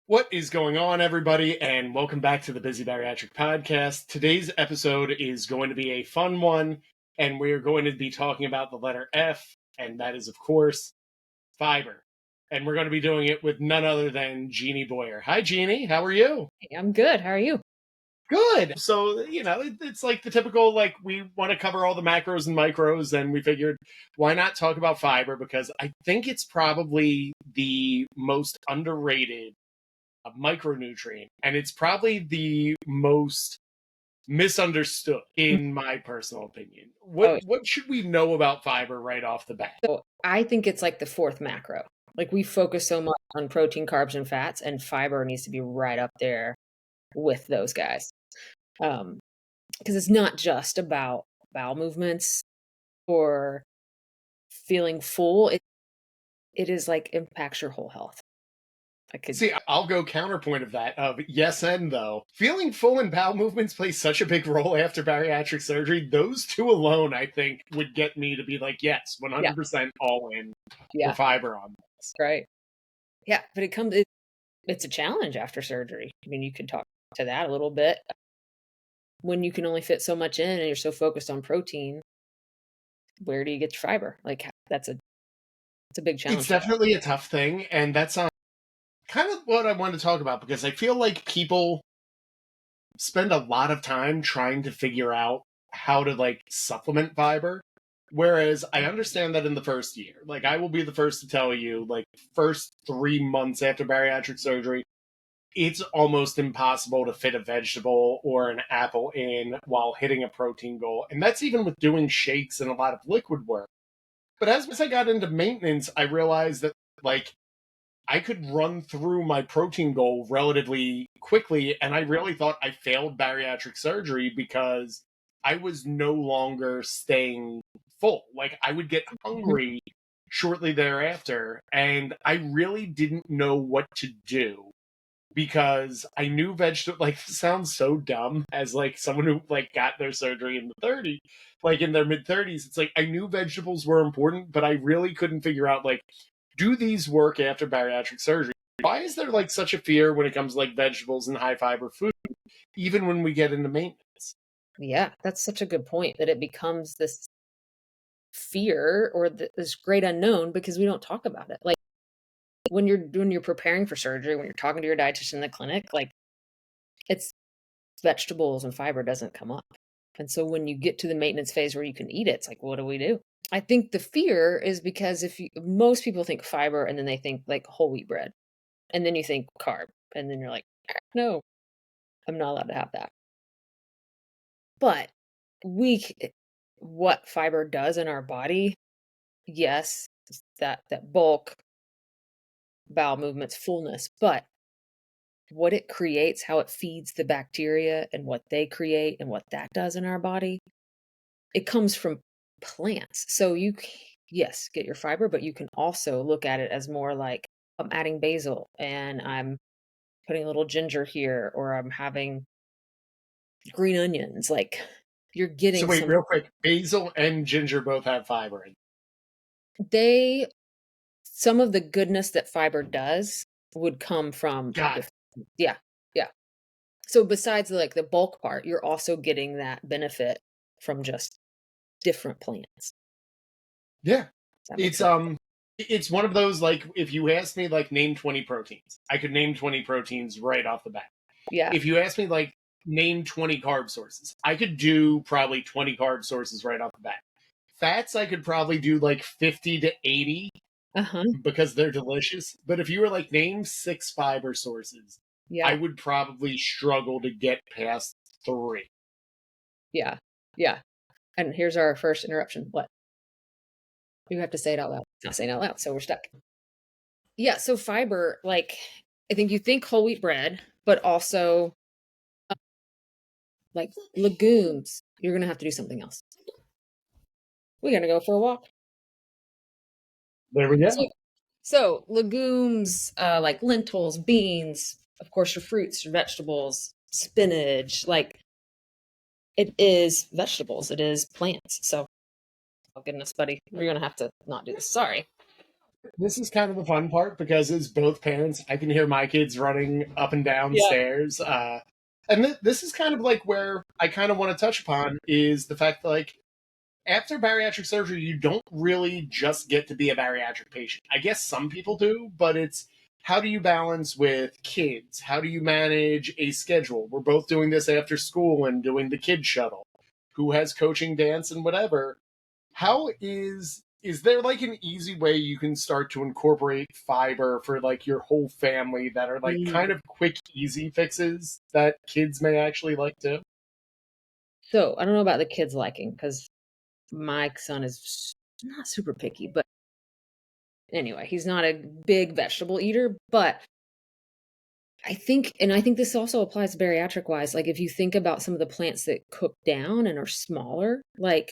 What is going on, everybody, and welcome back to the Busy Bariatric Podcast. Today's episode is going to be a fun one, and we're going to be talking about the letter F, and that is, of course, fiber. And we're going to be doing it with none other than Jeannie Boyer. Hi, Jeannie. How are you? Hey, I'm good. How are you? Good. So, it's like the typical, we want to cover all the macros and micros, and we figured, why not talk about fiber? Because I think it's probably the most underrated a micronutrient, and it's probably the most misunderstood, in my personal opinion. What should we know about fiber right off the bat? So I think it's like the fourth macro. Like we focus so much on protein, carbs, and fats, and fiber needs to be right up there with those guys. Because it's not just about bowel movements or feeling full. It is like impacts your whole health. See, I'll go counterpoint of that. Yes and though. Feeling full and bowel movements play such a big role after bariatric surgery. Those two alone, I think, would get me to be like, yes, 100% all in for fiber on this. Right. Yeah, but it's a challenge after surgery. I mean, you could talk to that a little bit. When you can only fit so much in and you're so focused on protein, where do you get your fiber? Like it's a big challenge. It's definitely a tough thing, and that's kind of what I wanted to talk about, because I feel like people spend a lot of time trying to figure out how to supplement fiber. Whereas I understand that in the first year, I will be the first to tell you, first 3 months after bariatric surgery, it's almost impossible to fit a vegetable or an apple in while hitting a protein goal. And that's even with doing shakes and a lot of liquid work. But as I got into maintenance, I realized that I could run through my protein goal relatively quickly, and I really thought I failed bariatric surgery because I was no longer staying full. I would get hungry shortly thereafter, and I really didn't know what to do because I knew sounds so dumb as someone who got their surgery in the 30s, in their mid-30s. It's I knew vegetables were important, but I really couldn't figure out do these work after bariatric surgery? Why is there such a fear when it comes to vegetables and high fiber food, even when we get into maintenance? Yeah, that's such a good point, that it becomes this fear or this great unknown because we don't talk about it. When you're preparing for surgery, when you're talking to your dietitian in the clinic, it's vegetables and fiber doesn't come up. And so when you get to the maintenance phase where you can eat it, it's what do we do? I think the fear is because most people think fiber and then they think whole wheat bread, and then you think carb, and then you're like, no, I'm not allowed to have that. But what fiber does in our body, yes, that bulk, bowel movements, fullness, but what it creates, how it feeds the bacteria and what they create and what that does in our body, it comes from plants. So yes, get your fiber, but you can also look at it as more like I'm adding basil and I'm putting a little ginger here, or I'm having green onions. You're getting So wait, real quick, basil and ginger both have fiber in them. Some of the goodness that fiber does would come from yeah. So besides the bulk part, you're also getting that benefit from just different plants. Yeah. It's one of those, if you asked me name 20 proteins, I could name 20 proteins right off the bat. Yeah. If you asked me name 20 carb sources, I could do probably 20 carb sources right off the bat. Fats, I could probably do 50 to 80 because they're delicious. But if you were name 6 fiber sources, I would probably struggle to get past 3. Yeah. Yeah. And here's our first interruption. What? You have to say it out loud. Not saying it out loud, so we're stuck. Yeah, so fiber, I think you think whole wheat bread, but also legumes. You're going to have to do something else. We're going to go for a walk. There we go. So legumes, like lentils, beans, of course, your fruits, your vegetables, spinach, it is vegetables. It is plants. So, oh goodness, buddy, we're going to have to not do this. Sorry. This is kind of the fun part because as both parents, I can hear my kids running up and down Yeah. stairs. And this is kind of like where I kind of want to touch upon is the fact that, like, after bariatric surgery, you don't really just get to be a bariatric patient. I guess some people do, but it's how do you balance with kids? How do you manage a schedule? We're both doing this after school and doing the kid shuttle. Who has coaching, dance, and whatever? How is there like an easy way you can start to incorporate fiber for like your whole family that are like kind Mm. of quick, easy fixes that kids may actually like to? So I don't know about the kids liking because my son is not super picky, but anyway, he's not a big vegetable eater. But I think this also applies to bariatric wise. Like if you think about some of the plants that cook down and are smaller, like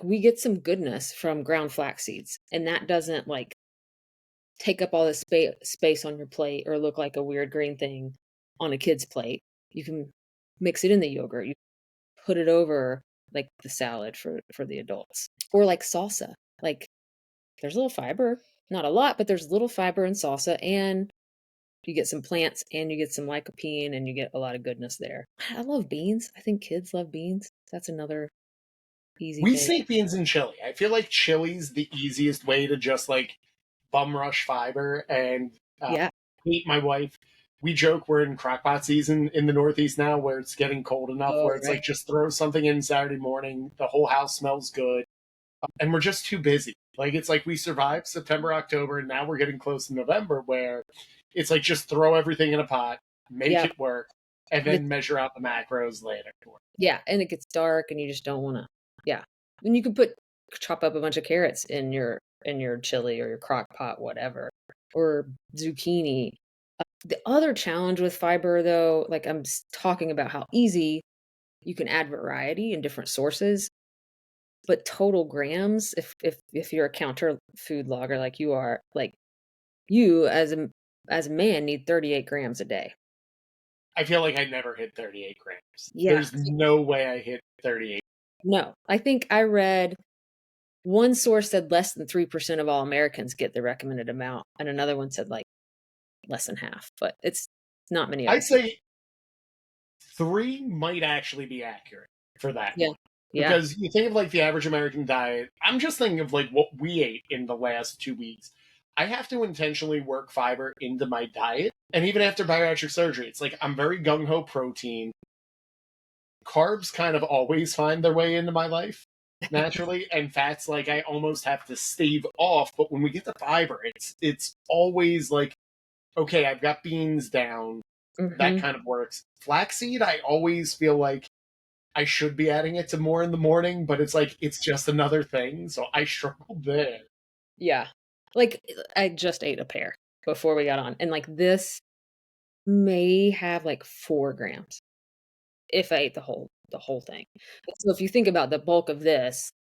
we get some goodness from ground flax seeds, and that doesn't like take up all this space on your plate or look like a weird green thing on a kid's plate. You can mix it in the yogurt. You put it over like the salad for the adults, or like salsa. Like there's a little fiber, not a lot, but there's little fiber in salsa, and you get some plants and you get some lycopene and you get a lot of goodness there. I love beans. I think kids love beans. That's another easy We fix. sneak beans in chili. I feel like chili's the easiest way to just like bum rush fiber. And Yeah. Kate, my wife, we joke we're in crockpot season in the Northeast now, where it's getting cold enough Oh, where it's right. like just throw something in Saturday morning. The whole house smells good, and we're just too busy. Like it's like we survived September, October, and now we're getting close to November, where it's like just throw everything in a pot, make Yeah. it work, and And then measure out the macros later. yeah, and it gets dark and you just don't wanna, yeah. And you can chop up a bunch of carrots in your chili or your crock pot, whatever, or zucchini. The other challenge with fiber though, like talking about how easy you can add variety in different sources, but total grams, if you're a counter food logger like you are, like you as a man need 38 grams a day. I feel like I never hit 38 grams. Yeah. There's no way I hit 38. No, I think I read one source said less than 3% of all Americans get the recommended amount, and another one said, like, less than half, but it's not many of I'd us do. say three might actually be accurate for that Yeah. one. Yeah. Because you think of like the average American diet, I'm just thinking of like what we ate in the last 2 weeks. I have to intentionally work fiber into my diet. And even after bariatric surgery, it's like I'm very gung ho protein. Carbs kind of always find their way into my life naturally, and fats like I almost have to stave off. But when we get the fiber, it's always like, okay, I've got beans down. That Mhm. kind of works. Flaxseed, I always feel like I should be adding it to more in the morning, but it's like it's just another thing. So I struggled there. Yeah. Like, I just ate a pear before we got on, and, like, this may have, like, 4 grams if I ate the whole thing. So if you think about the bulk of this,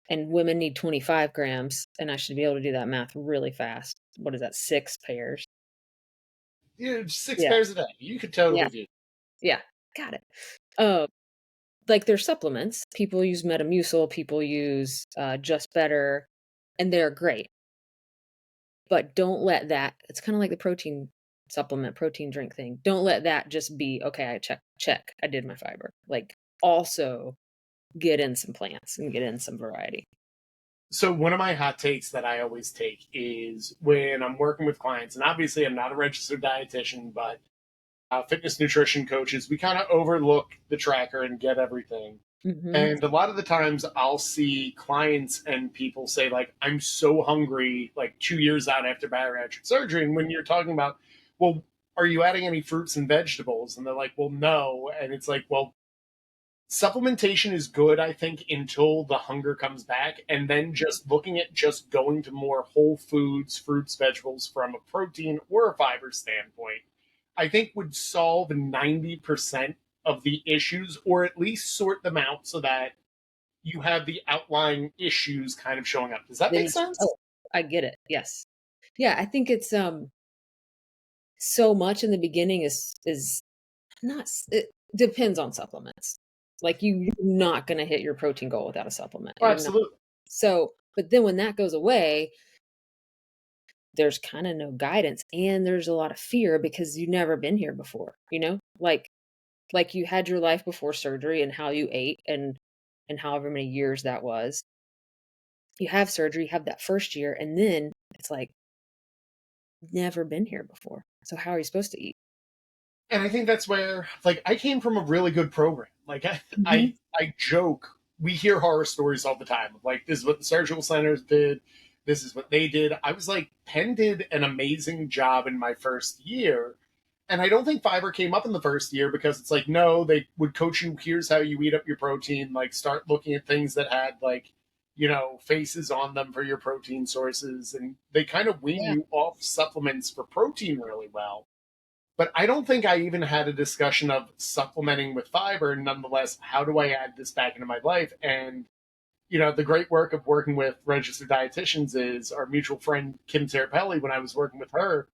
and women need 25 grams, and I should be able to do that math really fast. What is that, 6 pears? Six Yeah. pairs a day. You could Yeah. totally do. Yeah. Got it. Uh, like, there's supplements. People use Metamucil, people use, Just Better, and they're great, but don't let that it's kinda like the protein supplement, protein drink thing. Don't let that just be, "Okay, I check, I did my fiber." Like, also get in some plants and get in some variety. So one of my hot takes that I always take is when I'm working with clients, and obviously I'm not a registered dietitian, but fitness nutrition coaches, we kind of overlook the tracker and get everything. Mhm. And a lot of the times I'll see clients and people say, like, I'm so hungry, like 2 years out after bariatric surgery. And when you're talking about, well, are you adding any fruits and vegetables? And they're like, well, no. And it's like, well, supplementation is good, I think, until the hunger comes back. And then just looking at just going to more whole foods, fruits, vegetables from a protein or a fiber standpoint, I think would solve 90% of the issues, or at least sort them out so that you have the outlying issues kind of showing up. Does that Then make you sense? oh, I get it, yes. Yeah, I think it's, so much in the beginning is not s it depends on supplements. Like, you're not gonna hit your protein goal without a supplement, Oh, you're not. absolutely. So but then when that goes away, there's kind of no guidance, and there's a lot of fear because you've never been here before, like you had your life before surgery and how you ate and however many years that was. You have surgery, you have that first year, and then it's like never been here before. So how are you supposed to eat? And I think that's where, like, I came from a really good program. Like, Mhm. I joke, we hear horror stories all the time. Like, this is what the surgical centers did. This is what they did. I was like, Penn did an amazing job in my first year. And I don't think fiber came up in the first year because it's like, no, they would coach you. Here's how you eat up your protein. Like, start looking at things that had, like, faces on them for your protein sources. And they kind of wean Yeah. you off supplements for protein really well. But I don't think I even had a discussion of supplementing with fiber. Nonetheless, how do I add this back into my life? And the great work of working with registered dietitians is our mutual friend Kim Terpelli. When I was working with her,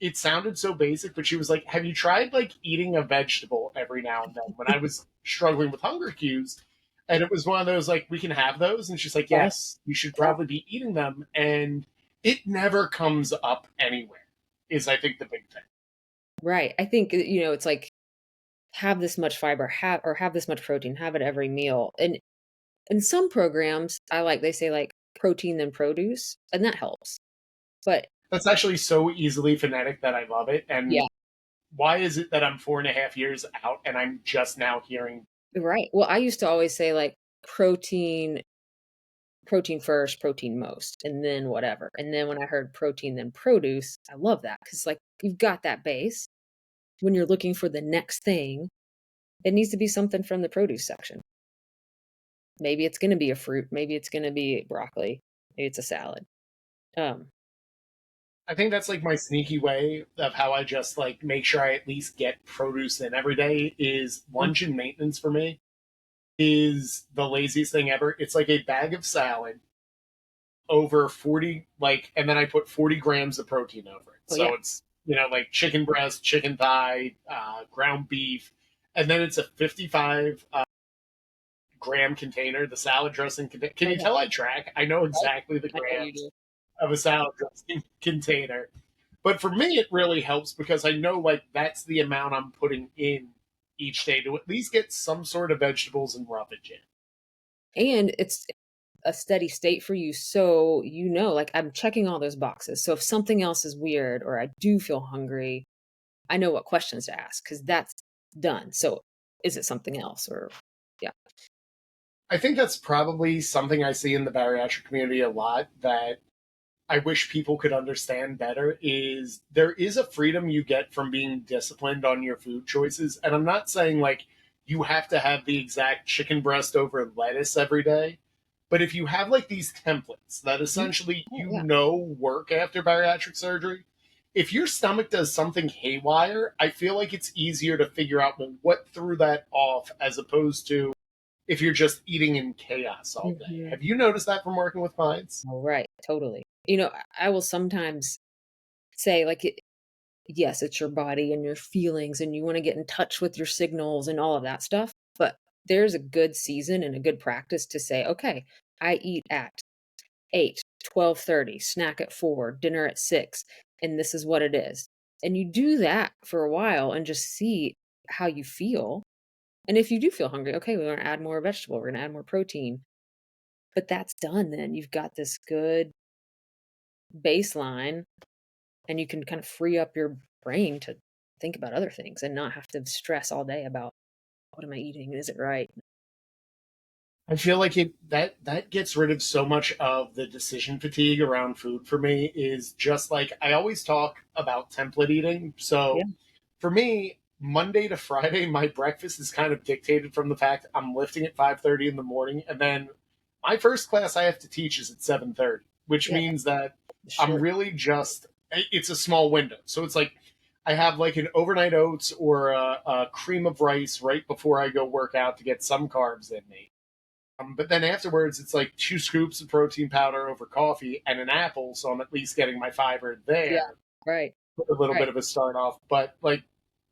it sounded so basic, but she was like, "Have you tried like eating a vegetable every now and then?" When I was struggling with hunger cues, and it was one of those like, "We can have those," and she's like, Right. "Yes, you should Yeah. probably be eating them," and it never comes up anywhere. Is I think the big thing. Right. I think, it's like have this much fiber, have this much protein, have it every meal. And in some programs, they say like protein then produce, and that helps. But That's actually so easily phonetic that I love it. yeah, And why is it that I'm 4.5 years out and I'm just now hearing? right. Well, I used to always say like protein first, protein most, and then whatever. And then when I heard protein then produce, I love that because like you've got that base. When you're looking for the next thing, it needs to be something from the produce section. Maybe it's going to be a fruit. Maybe it's going to be broccoli. Maybe it's a salad. Um, I think that's like my sneaky way of how I just like make sure I at least get produce in every day is mm, lunch and maintenance for me is the laziest thing ever. It's like a bag of salad over 40, like, and then I put 40 grams of protein over it. oh yeah, So it's, like chicken breast, chicken thigh, ground beef, and then it's a 55 gram container, the salad dressing container. Can oh you yeah, tell I track? I know right. exactly the I know you grams do. of a salad dressing container. But for me, it really helps because I know like that's the amount I'm putting in each day to at least get some sort of vegetables and roughage in. And it's a steady state for you, so like I'm checking all those boxes. So if something else is weird or I do feel hungry, I know what questions to ask because that's done. So is it something else or yeah, I think that's probably something I see in the bariatric community a lot that I wish people could understand better is there is a freedom you get from being disciplined on your food choices. And I'm not saying like you have to have the exact chicken breast over lettuce every day. But if you have like these templates that mhm, essentially oh yeah, work after bariatric surgery, if your stomach does something haywire, I feel like it's easier to figure out well, what threw that off as opposed to if you're just eating in chaos all day. mhm. Have you noticed that from working with clients? Oh, right, totally. I will sometimes say like yes, it's your body and your feelings, and you want to get in touch with your signals and all of that stuff. But there's a good season and a good practice to say, okay, I eat at 8, 12:30, snack at 4, dinner at 6, and this is what it is. And you do that for a while and just see how you feel. And if you do feel hungry, okay, we're going to add more vegetable, we're going to add more protein. But that's done then. You've got this good baseline and you can kind of free up your brain to think about other things and not have to stress all day about what am I eating? Is it right? I feel like that gets rid of so much of the decision fatigue around food for me is just like I always talk about template eating. Yeah. So for me, Monday to Friday, my breakfast is kind of dictated from the fact I'm lifting at 5:30 in the morning, and then my first class I have to teach is at 7:30, which Yeah. means that I'm Short. really just it's a small window. So it's like I have like an overnight oats or a cream of rice right before I go work out to get some carbs in me. But then afterwards, it's like 2 scoops of protein powder over coffee and an apple, so I'm at least getting my fiber Yeah. there Right. with a little Right. bit of a start off. But like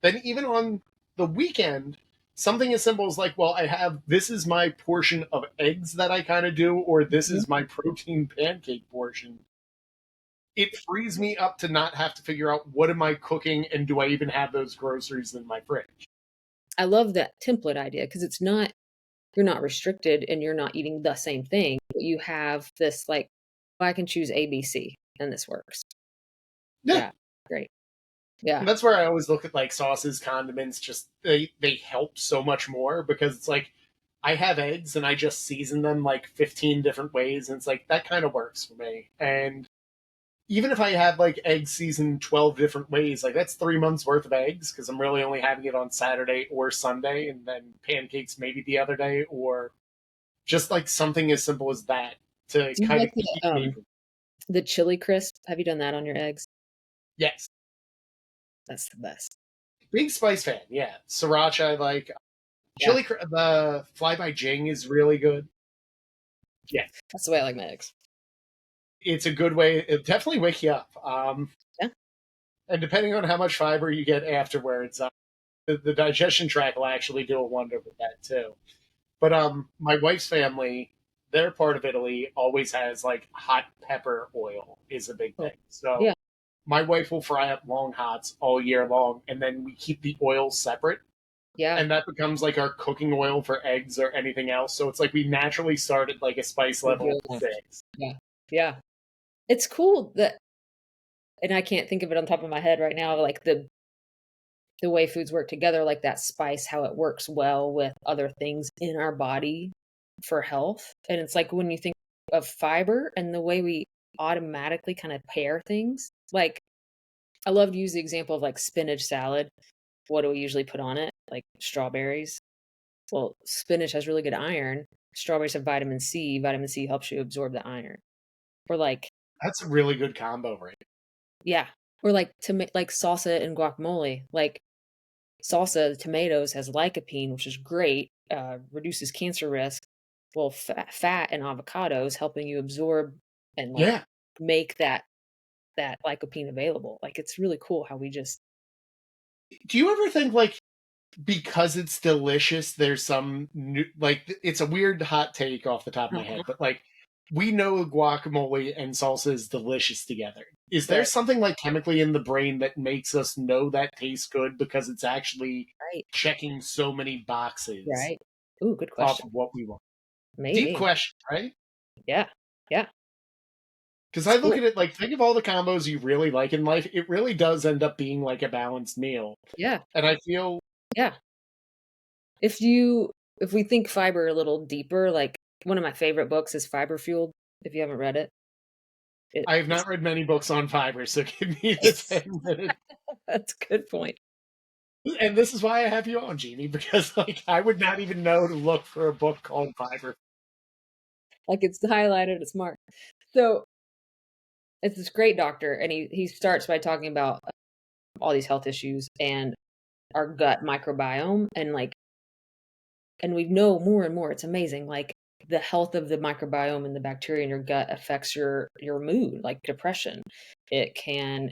then even on the weekend, something as simple as like, well, I have this is my portion of eggs that I kind of do, or this Mhm. is my protein pancake portion. it frees me up to not have to figure out what am I cooking and do I even have those groceries in my fridge. I love that template idea because it's not you're not restricted and you're not eating the same thing, but you have this like, "Well, I can choose ABC and this works." Yeah. Yeah, great. Yeah. And that's where I always look at like sauces, condiments, just they help so much more because it's like I have eggs and I just season them like 15 different ways and it's like that kind of works for me. And even if I had like eggs seasoned 12 different ways, like that's 3 months worth of eggs because I'm really only having it on Saturday or Sunday and then pancakes maybe the other day or just like something as simple as that to Do you kind like of keep me from. the chili crisp? Have you done that on your eggs? Yes. That's the best. Big spice fan, yeah. Sriracha, I like. Yeah, The Fly by Jing is really good. Yeah, that's the way I like my eggs. it's a good way. It definitely wake you up. Yeah. And depending on how much fiber you get afterwards, the digestion tract will actually do a wonder with that too. But my wife's family, their part of Italy always has like hot pepper oil is a big Cool. thing. So Yeah. my wife will fry up long hots all year long, and then we keep the oil separate, Yeah. and that becomes like our cooking oil for eggs or anything else. So it's like we naturally start at like a spice You're level doing of that. 6. Yeah. Yeah. It's cool that and I can't think of it on top of my head right now, like the way foods work together, like that spice, how it works well with other things in our body for health. And it's like when you think of fiber and the way we automatically kind of pair things, like I love to use the example of like spinach salad. What do we usually put on it? Like strawberries. Well, spinach has really good iron. Strawberries have vitamin C. Vitamin C helps you absorb the iron. Or like, That's a really good combo, right? yeah. Or like like salsa and guacamole. Like salsa, the tomatoes has lycopene, which is great, reduces cancer risk. Well, fat and avocados helping you absorb and like Yeah. make that lycopene available. Like it's really cool how we just Do you ever think like because it's delicious, there's some new, like it's a weird hot take off the top of my head, uh but like we know guacamole and salsa is delicious together. Is there right, something like chemically in the brain that makes us know that tastes good because it's actually right, checking so many boxes right. Ooh, good off question. of what we want? Deep Maybe. question, right? Yeah. Yeah. Because It's I look cool. at it like, think of all the combos you really like in life. It really does end up being like a balanced meal. Yeah. And I feel Yeah. If you if we think fiber a little deeper, like one of my favorite books is Fiber Fueled, if you haven't read it. I have It's not read many books on fiber, so give me the 10 minutes. that's a good point. And this is why I have you on, Jeannie, because like I would not even know to look for a book called fiber. Like it's highlighted, it's marked. So it's this great doctor, and he starts by talking about all these health issues and our gut microbiome, and like, and we know more and more. It's amazing. Like the health of the microbiome and the bacteria in your gut affects your mood, like depression. It can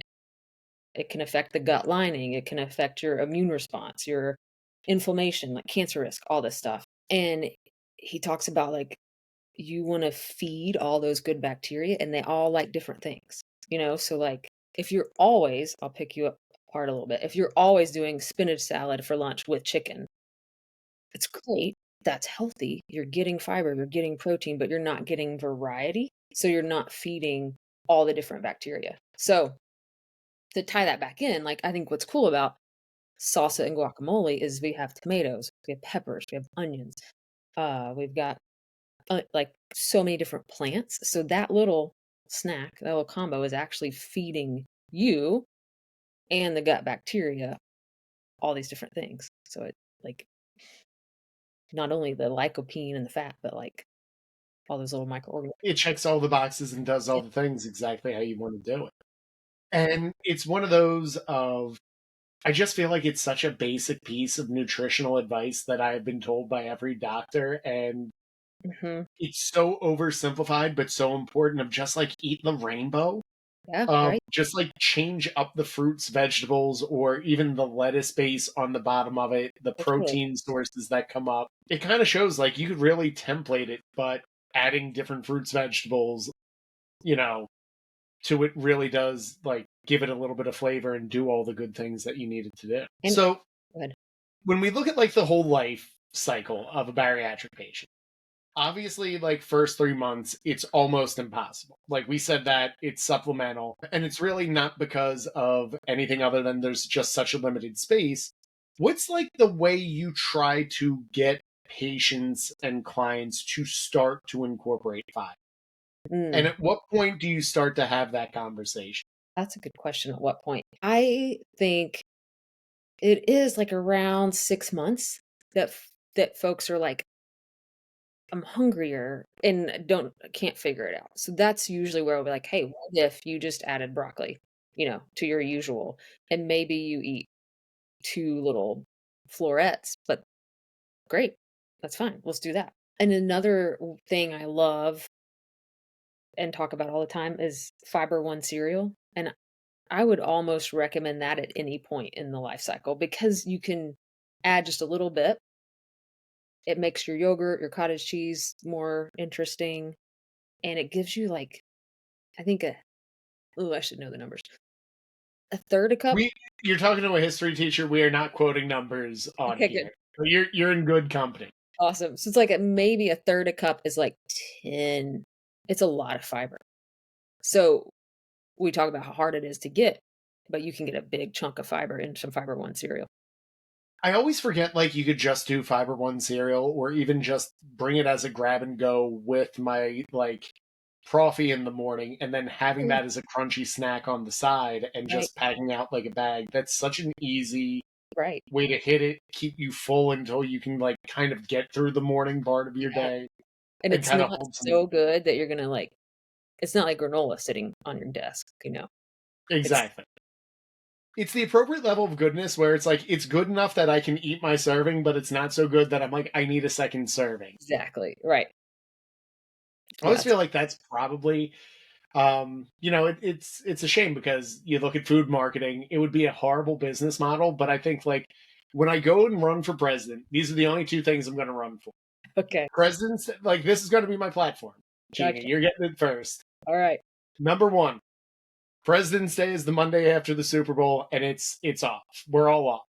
it can affect the gut lining. It can affect your immune response, your inflammation, like cancer risk, all this stuff. And he talks about like you want to feed all those good bacteria and they all like different things, so like if you're always I'll pick you up apart a little bit. If you're always doing spinach salad for lunch with chicken, it's great. That's healthy. You're getting fiber, you're getting protein, but you're not getting variety. So you're not feeding all the different bacteria. So to tie that back in, like I think what's cool about salsa and guacamole is we have tomatoes, we have peppers, we have onions, we've got like so many different plants. So that little snack, that little combo is actually feeding you and the gut bacteria all these different things. So it like not only the lycopene and the fat, but like all those little microorganisms. It checks all the boxes and does all Yeah. the things exactly how you want to do it. And it's one of those of I just feel like it's such a basic piece of nutritional advice that I've been told by every doctor and Hmm. it's so oversimplified but so important of just like eat the rainbow. Yeah. Right. Just like change up the fruits, vegetables, or even the lettuce base on the bottom of it, the Oh, totally. protein sources that come up. It kind of shows like you could really template it, but adding different fruits, vegetables, you know, to it really does like give it a little bit of flavor and do all the good things that you need it to do. And So good. when we look at like the whole life cycle of a bariatric patient, obviously like first 3 months it's almost impossible. Like we said, that it's supplemental, and it's really not because of anything other than there's just such a limited space. What's like the way you try to get patients and clients to start to incorporate five, and Mm, at what point do you start to have that conversation? that's a good question. At what point? I think it is like around 6 months that folks are like, I'm hungrier and can't figure it out. So that's usually where I'll be like, hey, what if you just added broccoli, to your usual, and maybe you eat two little florets, but great, that's fine. Let's do that. And another thing I love and talk about all the time is Fiber One cereal. And I would almost recommend that at any point in the life cycle because you can add just a little bit. It makes your yogurt, your cottage cheese more interesting. And it gives you like, I think I should know the numbers. A third a cup. We You're talking to a history teacher. We are not quoting numbers on Okay, good. here. But you're in good company. Awesome. So it's like maybe a third a cup is like 10. It's a lot of fiber. So we talk about how hard it is to get, but you can get a big chunk of fiber in some Fiber One cereal. I always forget like you could just do Fiber One cereal, or even just bring it as a grab and go with my like coffee in the morning, and then having Yeah. that as a crunchy snack on the side and Right, just packing out like a bag. That's such an easy right. way to hit it, keep you full until you can like kind of get through the morning part of your Yeah. day And and it's kind of not hold some. so good that you're gonna like it's not like granola sitting on your desk. It's Exactly. It's the appropriate level of goodness where it's like it's good enough that I can eat my serving, but it's not so good that I'm like I need a second serving. exactly, right. I always Yes. feel like that's probably it's a shame because you look at food marketing, it would be a horrible business model, but I think like when I go and run for president, these are the only two things I'm going to run for. Okay, Presidents, like this is going to be my platform. Jeannie, gotcha. you're getting it first. Alright, Number one, President's Day is the Monday after the Super Bowl, and it's off. We're all off.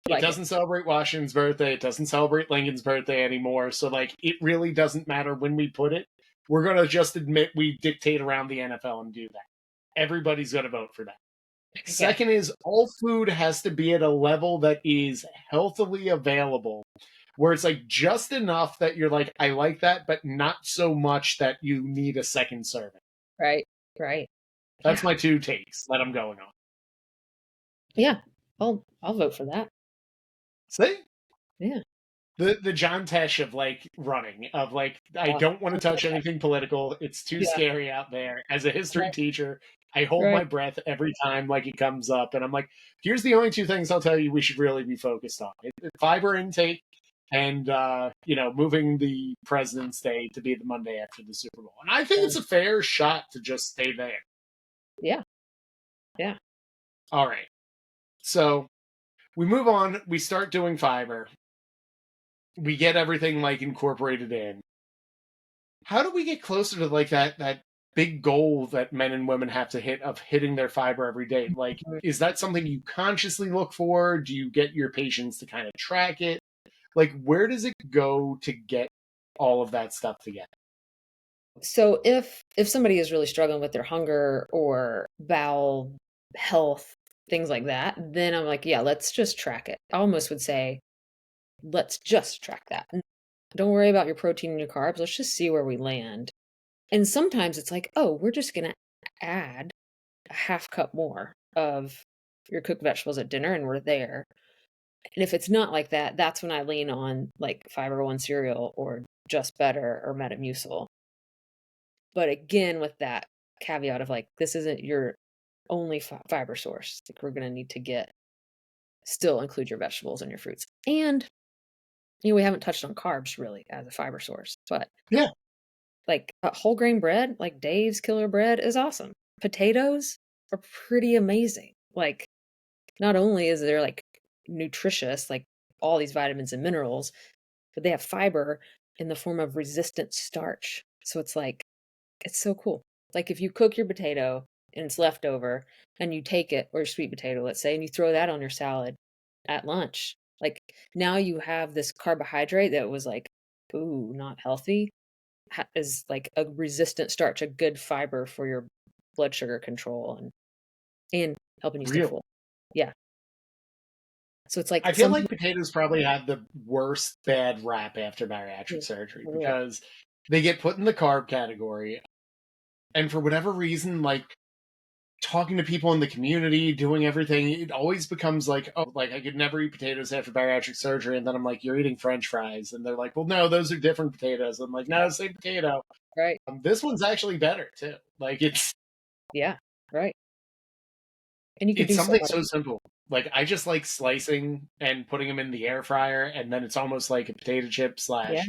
It like it. doesn't celebrate Washington's birthday. It doesn't celebrate Lincoln's birthday anymore. So, like, it really doesn't matter when we put it. We're going to just admit we dictate around the NFL and do that. Everybody's going to vote for that. Okay, Second is all food has to be at a level that is healthily available, where it's like just enough that you're like, I like that, but not so much that you need a second serving. right, right. That's Yeah, my two takes that I'm going on. yeah. I'll vote for that. See? Yeah. The John Tesh of like running, of like I Uh, don't want to touch anything political. It's too yeah, scary out there. As a history right, teacher, I hold my right. breath every time like it comes up, and I'm like, here's the only two things I'll tell you we should really be focused on: fiber intake and moving the President's Day to be the Monday after the Super Bowl. And I think Yeah, it's a fair shot to just stay there. yeah, yeah. All right, so we move on. We start doing fiber. We get everything like incorporated in. How do we get closer to like that big goal that men and women have to hit of hitting their fiber every day? Like, Mhm. is that something you consciously look for? Do you get your patients to kind of track it? Like, where does it go to get all of that stuff together? So if somebody is really struggling with their hunger or bowel health, things like that, then I'm like, yeah, let's just track it. I almost would say, let's just track that. Don't worry about your protein and your carbs. Let's just see where we land. And sometimes it's like, oh, we're just gonna add a half cup more of your cooked vegetables at dinner and we're there. And if it's not like that, that's when I lean on like Fiber One cereal or Just Better or Metamucil. But again, with that caveat of like, this isn't your only fiber source. Like, we're going to need to still include your vegetables and your fruits. And, we haven't touched on carbs really as a fiber source, but Yeah, like whole grain bread, like Dave's Killer Bread is awesome. Potatoes are pretty amazing. Like, not only is there like nutritious, like all these vitamins and minerals, but they have fiber in the form of resistant starch. So it's like, it's so cool. Like if you cook your potato and it's leftover, and you take it, or your sweet potato, let's say, and you throw that on your salad at lunch. Like, now you have this carbohydrate that was like, ooh, not healthy, is like a resistant starch, a good fiber for your blood sugar control and helping you stay Real. full. Yeah. So it's like I feel some like potatoes probably have the worst bad rap after bariatric people. surgery Yeah. because they get put in the carb category. And for whatever reason, like talking to people in the community, doing everything, it always becomes like, oh, like I could never eat potatoes after bariatric surgery. And then I'm like, you're eating French fries. And they're like, well, no, those are different potatoes. I'm like, no, same potato. Right. This one's actually better too. Like Yeah. Right. And you could it's do so something much. so simple. Like I just like slicing and putting them in the air fryer, and then it's almost like a potato chip Yeah. slash,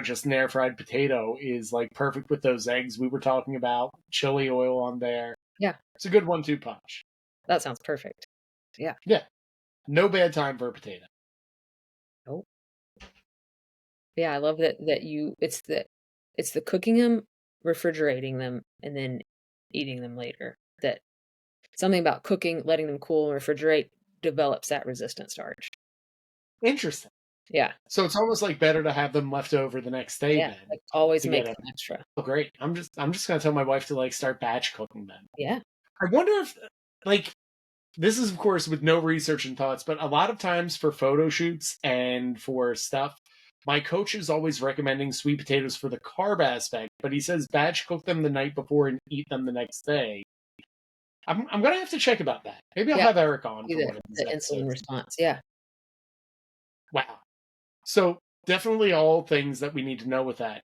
just an air fried potato is like perfect with those eggs we were talking about. Chili oil on there. Yeah. It's a good 1-2 punch. That sounds perfect. Yeah. Yeah, no bad time for a potato. Oh. Yeah, I love that you it's the cooking them, refrigerating them, and then eating them later. That something about cooking, letting them cool and refrigerate develops that resistant starch. Interesting. Yeah. So it's almost like better to have them left over the next day Yeah. then Like, always to make get it. them extra. Oh, great. I'm just gonna tell my wife to like start batch cooking then. Yeah. I wonder if like this is of course with no research and thoughts, but a lot of times for photo shoots and for stuff, my coach is always recommending sweet potatoes for the carb aspect, but he says batch cook them the night before and eat them the next day. I'm gonna have to check about that. Maybe I'll Yeah. have Eric on Do for one of these the insulin episodes. response. Yeah. Wow. So definitely all things that we need to know with that.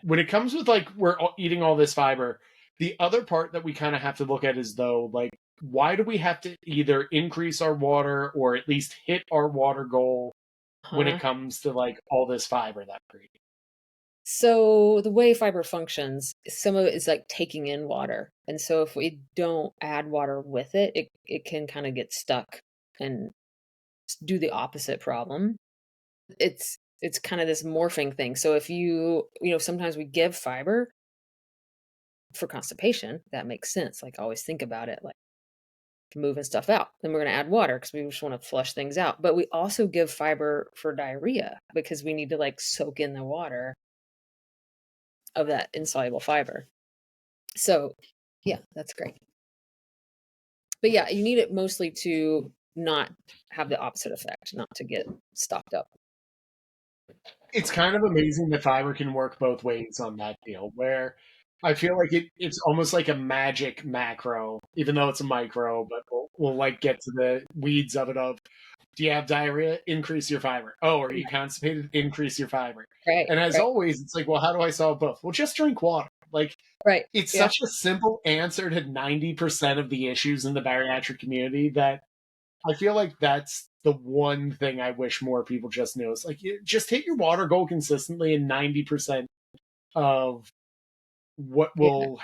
When it comes with like we're eating all this fiber, the other part that we kind of have to look at is though like why do we have to either increase our water or at least hit our water goal when it Huh. comes to like all this fiber that we're eating? So the way fiber functions, some of it is like taking in water. And so if we don't add water with it, it can kind of get stuck and do the opposite problem. It's kind of this morphing thing. So if sometimes we give fiber for constipation, that makes sense. Like, always think about it, like moving stuff out. Then we're going to add water because we just want to flush things out. But we also give fiber for diarrhea because we need to like soak in the water of that insoluble fiber. So, yeah, that's great. But yeah, you need it mostly to not have the opposite effect, not to get stocked up. It's kind of amazing that fiber can work both ways on that deal, where I feel like it's almost like a magic macro, even though it's a micro, but we'll like get to the weeds of it of do you have diarrhea? Increase your fiber. Oh, are you constipated? Increase your fiber. Right, And as right, always, it's like, well, how do I solve both? Well, just drink water. Like, right. it's Yeah, such a simple answer to 90% of the issues in the bariatric community that I feel like that's the one thing I wish more people just knew. It's like, just hit your water goal consistently, and 90% of what yeah. will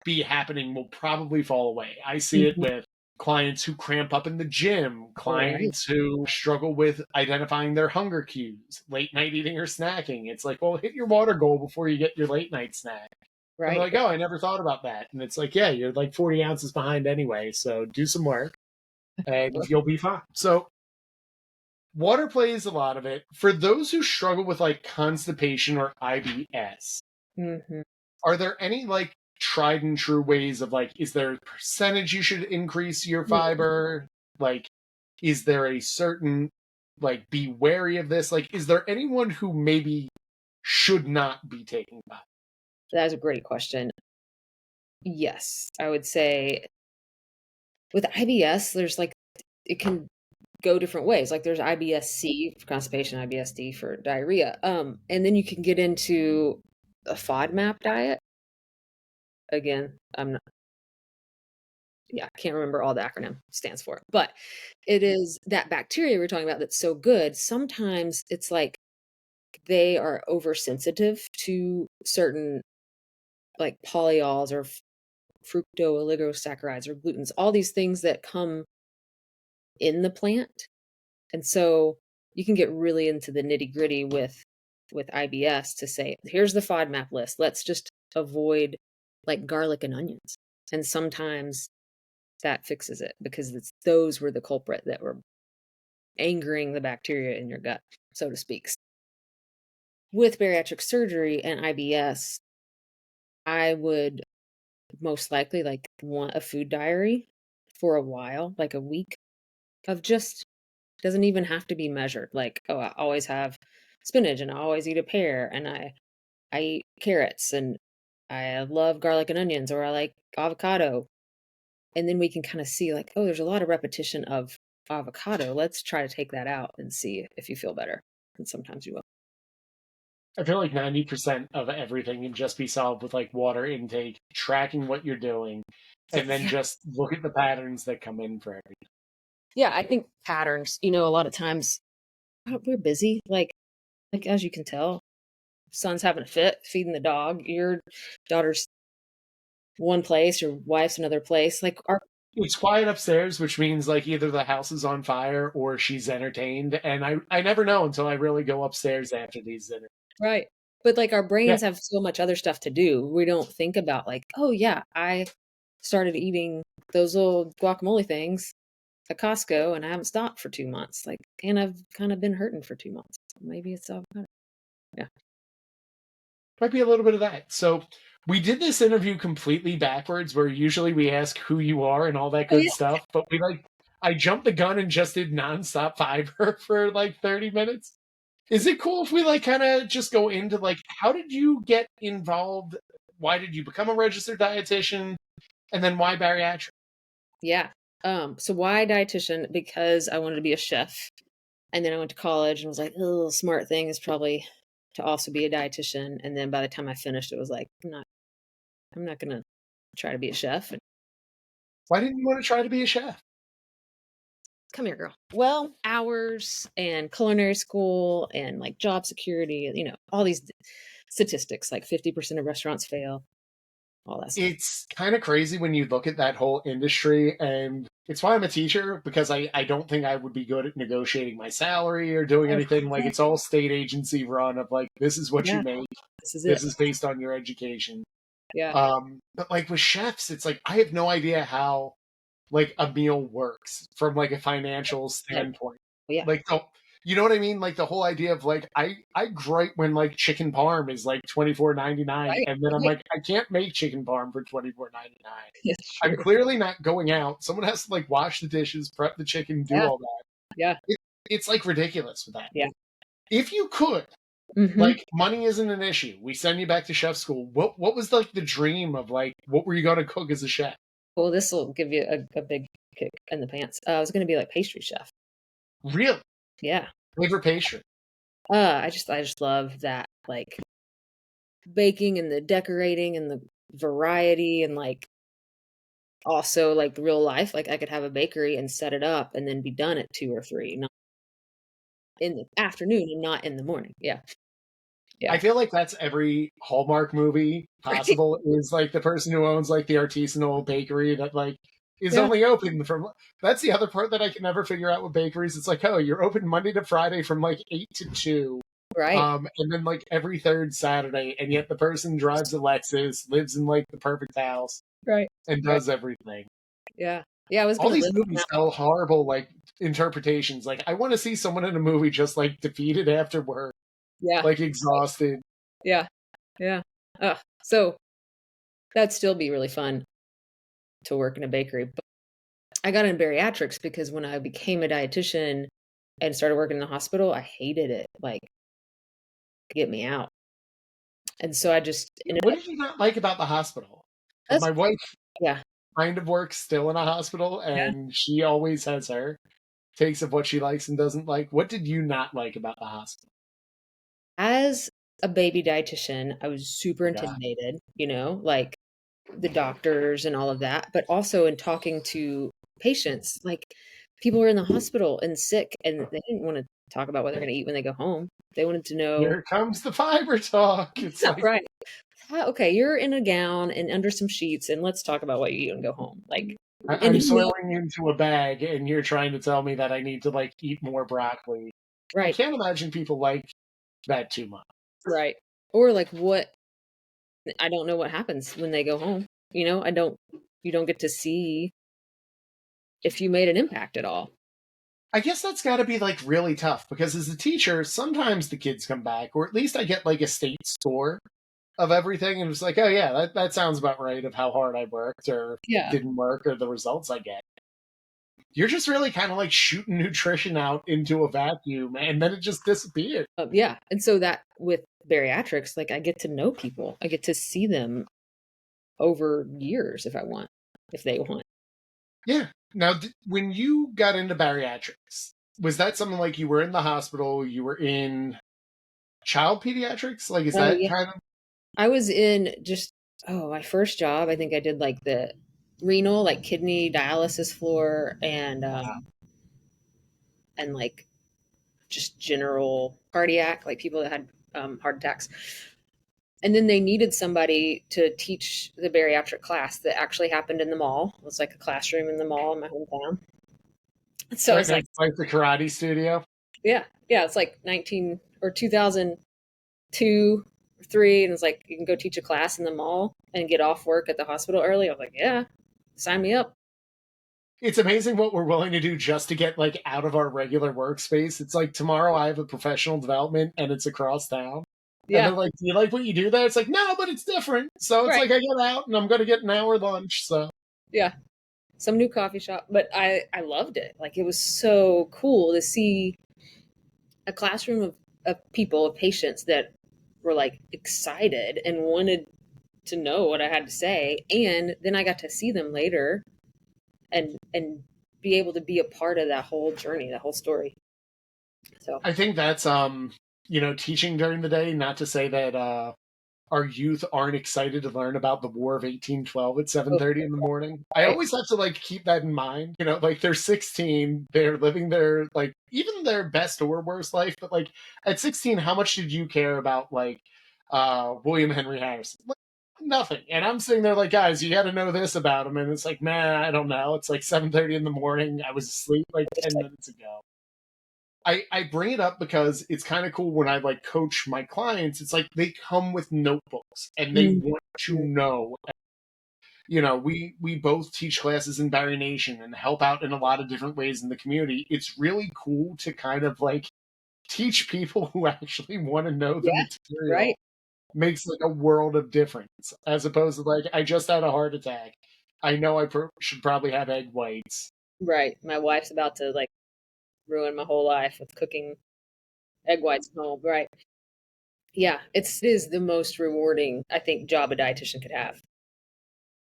be happening will probably fall away. I see it Mhm. with clients who cramp up in the gym, Oh, right, clients who struggle with identifying their hunger cues, late night eating or snacking. It's like, well, hit your water goal before you get your late night snack. And they're right. like, oh, I never thought about that. And it's like, yeah, you're like 40 ounces behind anyway. So do some work and you'll be fine. So water plays a lot of it. For those who struggle with like constipation or IBS, Mhm. are there any like tried and true ways of like, is there a percentage you should increase your Mhm. fiber? Like, is there a certain, like, be wary of this? Like, is there anyone who maybe should not be taking fiber? That is a great question. Yes, I would say with IBS, there's like it can go different ways. Like, there's IBS-C for constipation, IBS-D for diarrhea. And then you can get into a FODMAP diet. Again, I'm not, yeah, I can't remember all the acronym stands for, but it is that bacteria we're talking about that's so good. Sometimes it's like they are oversensitive to certain like polyols or fructooligosaccharides or glutens, all these things that come in the plant. And so you can get really into the nitty-gritty with IBS to say, here's the FODMAP list. Let's just avoid like garlic and onions. And sometimes that fixes it because those were the culprit that were angering the bacteria in your gut, so to speak. With bariatric surgery and IBS, I would most likely like want a food diary for a while, like a week of just doesn't even have to be measured. Like, oh, I always have spinach and I always eat a pear and I eat carrots and I love garlic and onions or I like avocado. And then we can kind of see like, oh, there's a lot of repetition of avocado. Let's try to take that out and see if you feel better. And sometimes you will. I feel like 90% of everything can just be solved with like water intake, tracking what you're doing, and then Yeah. just look at the patterns that come in for everything. Yeah, I think patterns, a lot of times we're busy. Like as you can tell, son's having a fit, feeding the dog. Your daughter's one place, your wife's another place. Like our It's quiet upstairs, which means like either the house is on fire or she's entertained. And I never know until I really go upstairs after these dinners. right. But like our Yeah, brains have so much other stuff to do. We don't think about like, oh yeah, I started eating those little guacamole things at Costco and I haven't stopped for 2 months. Like, and I've kind of been hurting for 2 months. Maybe it's avocado. Yeah. might be a little bit of that. So we did this interview completely backwards, where usually we ask who you are and all that Oh good yeah. stuff, but I jumped the gun and just did nonstop fiber for like 30 minutes. Is it cool if we like kind of just go into like how did you get involved? Why did you become a registered dietitian? And then why bariatric? Yeah. So why dietitian? Because I wanted to be a chef. And then I went to college and was like, oh, smart thing is probably to also be a dietitian. And then by the time I finished, it was like, I'm not gonna try to be a chef. And Why didn't you want to try to be a chef? come here, girl. Well, hours and culinary school and like job security, all these statistics, like 50% of restaurants fail, all that stuff. It's kind of crazy when you look at that whole industry, and it's why I'm a teacher, because I don't think I would be good at negotiating my salary or doing Oh, anything. Like it's all state agency run of like this is what you yeah, make, this is it. this is based on your education. Yeah. But like with chefs, it's like I have no idea how like a meal works from like a financial Like, standpoint. yeah, Like you know what I mean? Like the whole idea of like I gripe when like chicken parm is like 24.99, right, and then I'm right. like I can't make chicken parm for 24.99. It's I'm true. clearly not going out. Someone has to like wash the dishes, prep the chicken, do Yeah, all that. yeah, It's like ridiculous with that. yeah. If you could, Hmm. like money isn't an issue. We send you back to chef school. What was like the dream of like what were you gonna cook as a chef? Well, this will give you a big kick in the pants. I was going to be like pastry chef. Really? Yeah. Flavor pastry. I just love that, like baking and the decorating and the variety and like also like real life. Like I could have a bakery and set it up and then be done at 2 or 3, not in the afternoon and not in the morning. Yeah. I Yeah. feel like that's every Hallmark movie Right. possible is like the person who owns like the artisanal bakery that like is Yeah. only open from that's the other part that I can never figure out with bakeries. It's like, oh, you're open Monday to Friday from like 8 to 2. Right. And then like every third Saturday, and yet the person drives a Lexus, lives in like the perfect house, Right. and Right. does everything. Yeah. Yeah. I was All going to these live movies now. tell horrible like interpretations. Like I want to see someone in a movie just like defeated after work, Yeah. like exhausted. Yeah. Yeah. So that'd still be really fun to work in a bakery. But I got in bariatrics because when I became a dietitian and started working in the hospital, I hated it. Like, get me out. And so I just ended What up did you not like about the hospital? that's My wife yeah, kind of works still in a hospital, yeah. and she always has her takes of what she likes and doesn't like. What did you not like about the hospital? As a baby dietitian, I was super Oh my God. intimidated, like the doctors and all of that, but also in talking to patients, like people were in the hospital and sick and they didn't want to talk about what they're going to eat when they go home. They wanted to know, Here comes the fiber talk. It's like right. Okay, you're in a gown and under some sheets, and let's talk about what you eat and go home. Like, and I'm soiling into a bag, and you're trying to tell me that I need to like eat more broccoli. I right, can't imagine people like that too much. right, or like what I don't know what happens when they go home. I don't. You don't get to see if you made an impact at all. I guess that's got to be like really tough because as a teacher, sometimes the kids come back, or at least I get like a state score of everything, and it's like, oh yeah, that sounds about right of how hard I worked or Yeah. didn't work or the results I get. You're just really kind of like shooting nutrition out into a vacuum, and then it just disappeared. Yeah. And so that with bariatrics, like I get to know people, I get to see them over years if I want, if they want. Yeah. Now, when you got into bariatrics, was that something like you were in the hospital, you were in child pediatrics? Like, is Oh, that yeah. kind of I was in just, my first job. I think I did like the renal, like kidney dialysis floor and like just general cardiac, like people that had heart attacks. And then they needed somebody to teach the bariatric class that actually happened in the mall. It was like a classroom in the mall in my hometown. So right it's like, next to like the karate studio? yeah, yeah, it's like 19 or 2002 or 3. And it's like, you can go teach a class in the mall and get off work at the hospital early. I was like, yeah, sign me up. It's amazing what we're willing to do just to get like out of our regular workspace. It's like tomorrow I have a professional development and it's across town. And Yeah, they're like, do you like what you do there? It's like, no, but it's different. So it's right. like I get out and I'm going to get an hour lunch. So Yeah, some new coffee shop. But I loved it. Like, it was so cool to see a classroom of people, of patients that were like excited and wanted to know what I had to say. And then I got to see them later and be able to be a part of that whole journey, that whole story. So, I think that's, teaching during the day, not to say that, our youth aren't excited to learn about the War of 1812 at 7:30 in the morning. I right. always have to like keep that in mind. Like they're 16, they're living their like even their best or worst life, but like at 16, how much did you care about like William Henry Harrison? Like, nothing. And I'm sitting there like, guys, you got to know this about him. And it's like, man, I don't know. It's like 7:30 in the morning. I was asleep like 10 minutes ago. I bring it up because it's kind of cool when I like coach my clients. It's like they come with notebooks and they Mhm. want to know. We both teach classes in Barry Nation and help out in a lot of different ways in the community. It's really cool to kind of like teach people who actually want to know the Yeah, right, material. Makes like a world of difference as opposed to like I just had a heart attack. I know I should probably have egg whites. right. My wife's about to like ruin my whole life with cooking egg whites at home. Right. Yeah, it is the most rewarding, I think, job a dietitian could have.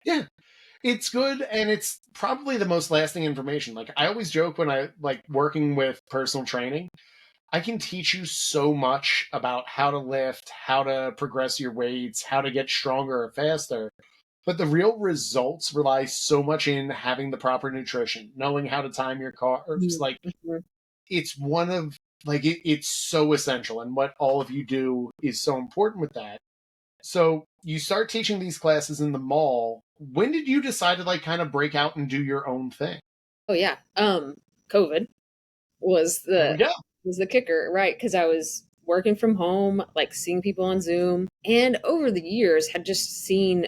Yeah, it's good and it's probably the most lasting information. Like I always joke when I like working with personal training, I can teach you so much about how to lift, how to progress your weights, how to get stronger or faster. But the real results rely so much in having the proper nutrition, knowing how to time your carbs. Mhm, Like mhm. it's one of like it's so essential and what all of you do is so important with that. So you start teaching these classes in the mall. When did you decide to like kind of break out and do your own thing? Oh yeah. COVID was There we the go. kicker, right? Because I was working from home, like seeing people on Zoom, and over the years had just seen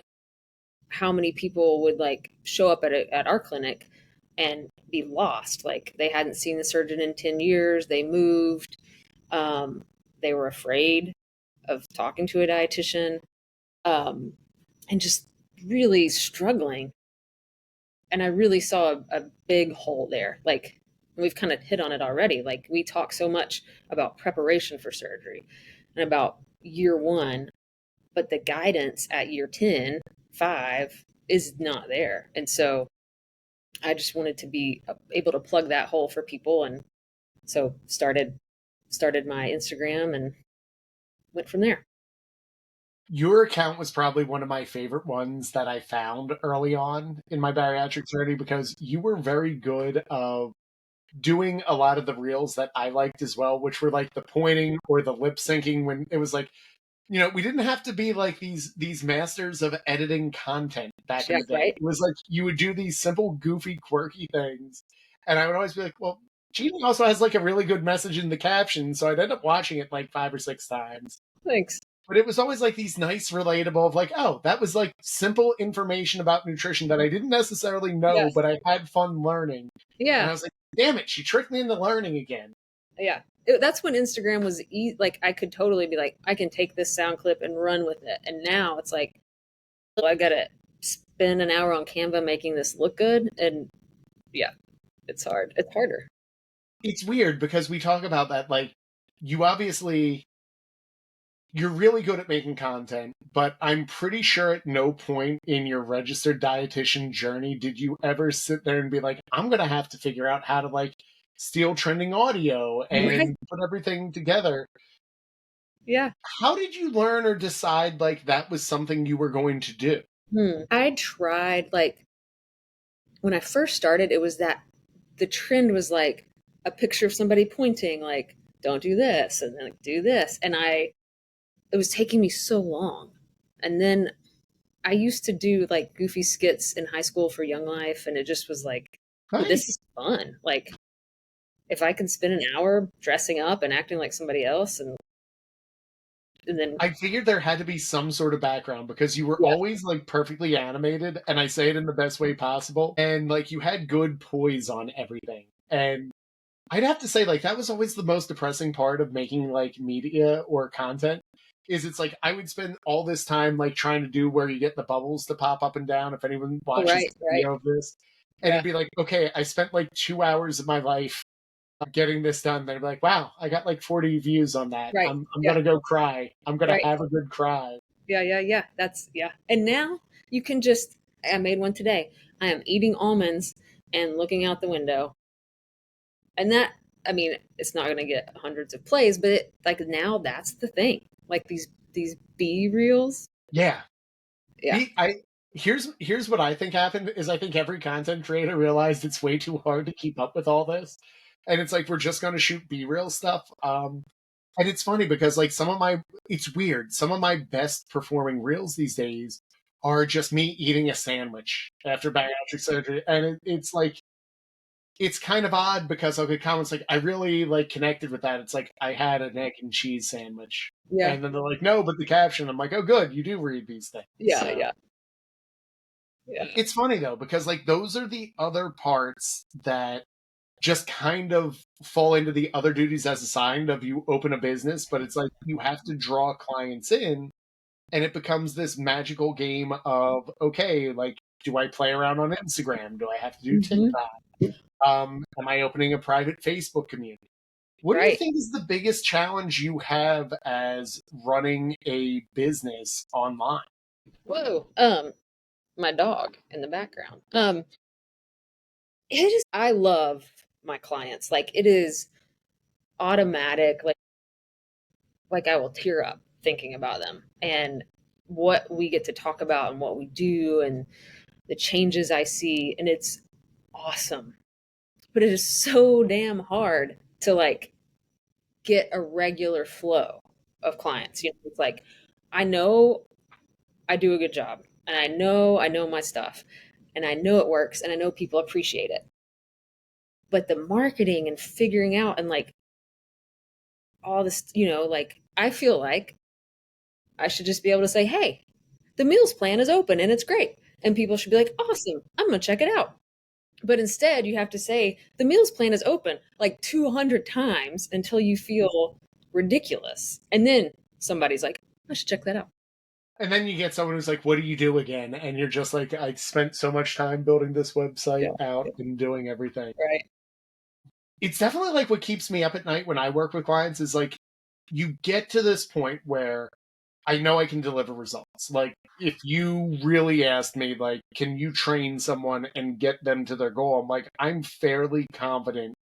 how many people would like show up at our clinic and be lost. Like they hadn't seen the surgeon in 10 years. They moved. Um, they were afraid of talking to a dietitian, um, and just really struggling. And I really saw a big hole there. Like we've kind of hit on it already. Like we talk so much about preparation for surgery and about year one, but the guidance at year 10, 5 is not there. And so I just wanted to be able to plug that hole for people. And so started my Instagram and went from there. Your account was probably one of my favorite ones that I found early on in my bariatric journey because you were very good of doing a lot of the reels that I liked as well, which were like the pointing or the lip syncing when it was like, we didn't have to be like these masters of editing content back in Yeah, the day. right. It was like you would do these simple, goofy, quirky things. And I would always be like, well, Jeannie also has like a really good message in the caption. So I'd end up watching it like 5 or 6 times. Thanks. But it was always like these nice, relatable of like, oh, that was like simple information about nutrition that I didn't necessarily know, Yes. but I had fun learning. And Yeah. I was like, damn it, she tricked me into learning again. Yeah. That's when Instagram was like, I could totally be like, I can take this sound clip and run with it. And now it's like, oh, I got to spend an hour on Canva making this look good. And yeah, it's hard. It's harder. It's weird because we talk about that, like, you obviously, you're really good at making content, but I'm pretty sure at no point in your registered dietitian journey did you ever sit there and be like, I'm going to have to figure out how to like steal trending audio Right. and put everything together. Yeah. How did you learn or decide like that was something you were going to do? I tried, like, when I first started, it was that the trend was like a picture of somebody pointing, like, don't do this and then like, do this. And it was taking me so long. And then I used to do like goofy skits in high school for Young Life, and it just was like, well, this Nice. is fun. Like, if I can spend an hour dressing up and acting like somebody else, and then I figured there had to be some sort of background because you were yeah, always like perfectly animated, and I say it in the best way possible. And like you had good poise on everything. And I'd have to say, like, that was always the most depressing part of making like media or content. Is it's like I would spend all this time like trying to do where you get the bubbles to pop up and down if anyone oh, watches right, the right, video of this. And yeah, it'd be like, okay, I spent like 2 hours of my life getting this done. They're like, wow, I got like 40 views on that. right, I'm yeah, gonna go cry. I'm gonna right, have a good cry. yeah, yeah, yeah. That's yeah. And now you can just. I made one today. I am eating almonds and looking out the window, and that. I mean, it's not going to get hundreds of plays, but like now that's the thing. Like these B reels. Yeah. Yeah. Be I here's what I think happened is I think every content creator realized it's way too hard to keep up with all this. And it's like we're just gonna shoot B-real stuff. And it's funny because like it's weird. Some of my best performing reels these days are just me eating a sandwich after bariatric surgery. And it's like it's kind of odd because I'll get comments like, I really like connected with that. It's like I had an egg and cheese sandwich. Yeah. And then they're like, no, but the caption, I'm like, oh good, you do read these things. Yeah. So Yeah. Yeah. it's funny though, because like those are the other parts that just kind of fall into the other duties as assigned of you open a business, but it's like you have to draw clients in and it becomes this magical game of okay, like do I play around on Instagram? Do I have to do Hmm. TikTok? Am I opening a private Facebook community? What do you Right. think is the biggest challenge you have as running a business online? Whoa. My dog in the background. It is. I love my clients. Like it is automatic. Like I will tear up thinking about them and what we get to talk about and what we do and the changes I see, and it's awesome. But it is so damn hard to like get a regular flow of clients. You know, it's like I know I do a good job, and I know my stuff, and I know it works, and I know people appreciate it. But the marketing and figuring out and like all this, like I feel like I should just be able to say, "Hey, the meals plan is open and it's great." And people should be like, "Awesome. I'm going to check it out." But instead, you have to say, "The meals plan is open" like 200 times until you feel ridiculous. And then somebody's like, "I should check that out." And then you get someone who's like, what do you do again? And you're just like, I spent so much time building this website Yeah. out and doing everything. Right. It's definitely like what keeps me up at night when I work with clients is like, you get to this point where I know I can deliver results. Like, if you really asked me, like, can you train someone and get them to their goal? I'm like, I'm fairly confident